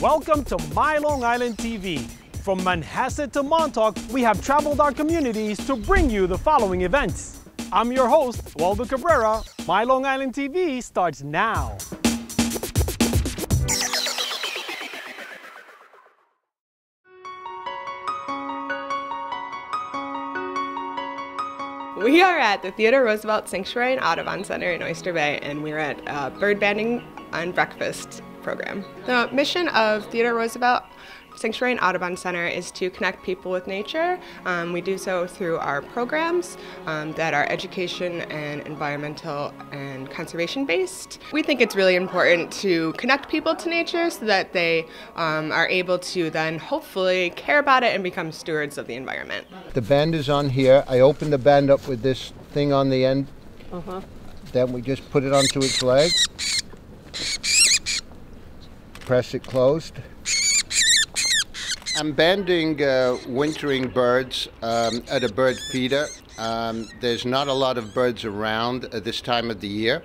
Welcome to MyLITV. From Manhasset to Montauk, we have traveled our communities to bring you the following events. I'm your host, Waldo Cabrera. MyLITV starts now. We are at the Theodore Roosevelt Sanctuary and Audubon Center in Oyster Bay, and we're at a bird banding and breakfast program. The mission of Theodore Roosevelt Sanctuary and Audubon Center is to connect people with nature. We do so through our programs that are education and environmental and conservation based. We think it's really important to connect people to nature so that they are able to then hopefully care about it and become stewards of the environment. The band is on here. I open the band up with this thing on the end. Then we just put it onto its leg. Press it closed. I'm banding wintering birds at a bird feeder. There's not a lot of birds around at this time of the year,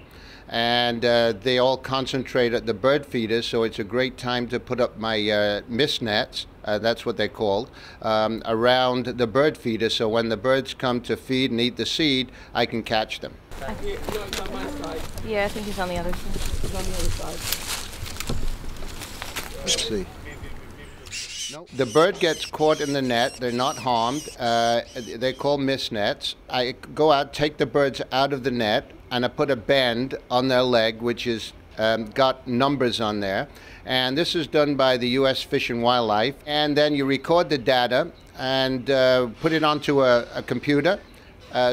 and they all concentrate at the bird feeder, so it's a great time to put up my mist nets, that's what they're called, around the bird feeder, so when the birds come to feed and eat the seed, I can catch them. Yeah, I think he's on the other side. He's on the other side. Let's see. The bird gets caught in the net. They're not harmed. They're called mist nets. I go out, take the birds out of the net, and I put a band on their leg, which is got numbers on there. And this is done by the U.S. Fish and Wildlife. And then you record the data and put it onto a computer.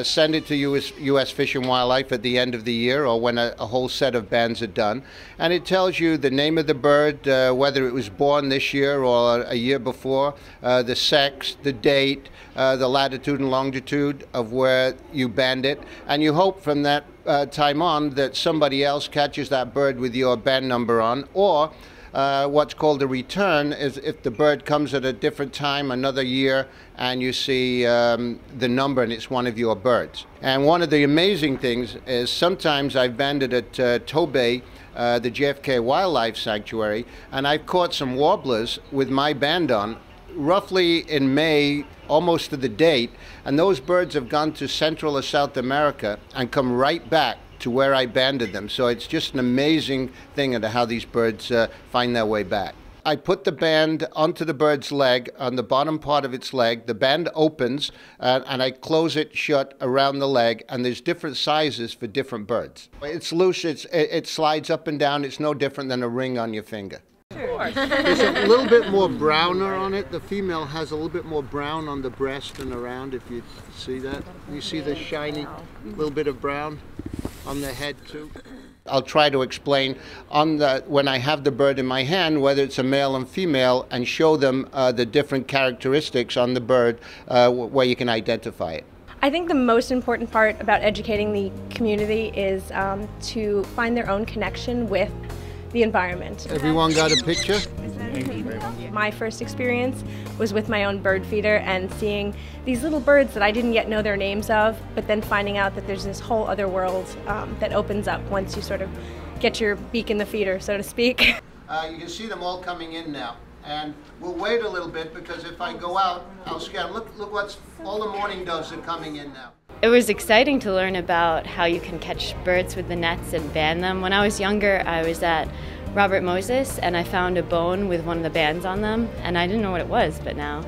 Send it to U.S. Fish and Wildlife at the end of the year or when a whole set of bands are done. And it tells you the name of the bird, whether it was born this year or a year before, the sex, the date, the latitude and longitude of where you band it. And you hope from that time on that somebody else catches that bird with your band number on, or what's called a return is if the bird comes at a different time, another year, and you see the number and it's one of your birds. And one of the amazing things is sometimes I've banded at Cove, the JFK Wildlife Sanctuary, and I've caught some warblers with my band on, roughly in May, almost to the date, and those birds have gone to Central or South America and come right back to where I banded them. So it's just an amazing thing into how these birds find their way back. I put the band onto the bird's leg, on the bottom part of its leg. The band opens and I close it shut around the leg, and there's different sizes for different birds. It's loose, it slides up and down. It's no different than a ring on your finger. There's a little bit more browner on it. The female has a little bit more brown on the breast and around, if you see that. You see the shiny little bit of brown on the head too. I'll try to explain when I have the bird in my hand, whether it's a male and female, and show them the different characteristics on the bird where you can identify it. I think the most important part about educating the community is to find their own connection with the environment. Everyone got a picture? My first experience was with my own bird feeder and seeing these little birds that I didn't yet know their names of, but then finding out that there's this whole other world that opens up once you sort of get your beak in the feeder, so to speak. You can see them all coming in now. And we'll wait a little bit because if I go out, I'll scare them. Look what's all the mourning doves are coming in now. It was exciting to learn about how you can catch birds with the nets and band them. When I was younger, I was at Robert Moses and I found a bone with one of the bands on them, and I didn't know what it was, but now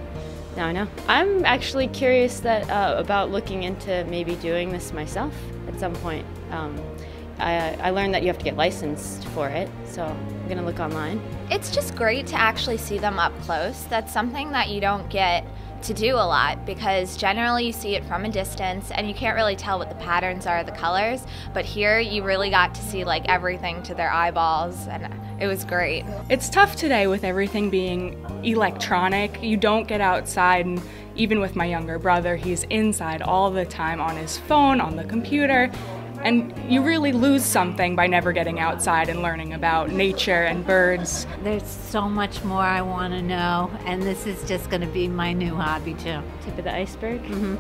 I know. I'm actually curious about looking into maybe doing this myself at some point. I learned that you have to get licensed for it, so I'm going to look online. It's just great to actually see them up close. That's something that you don't get to do a lot because generally you see it from a distance and you can't really tell what the patterns are, the colors, but here you really got to see like everything to their eyeballs, and it was great. It's tough today with everything being electronic. You don't get outside, and even with my younger brother, he's inside all the time on his phone, on the computer. And you really lose something by never getting outside and learning about nature and birds. There's so much more I want to know, and this is just going to be my new hobby too. Tip of the iceberg. Mm-hmm.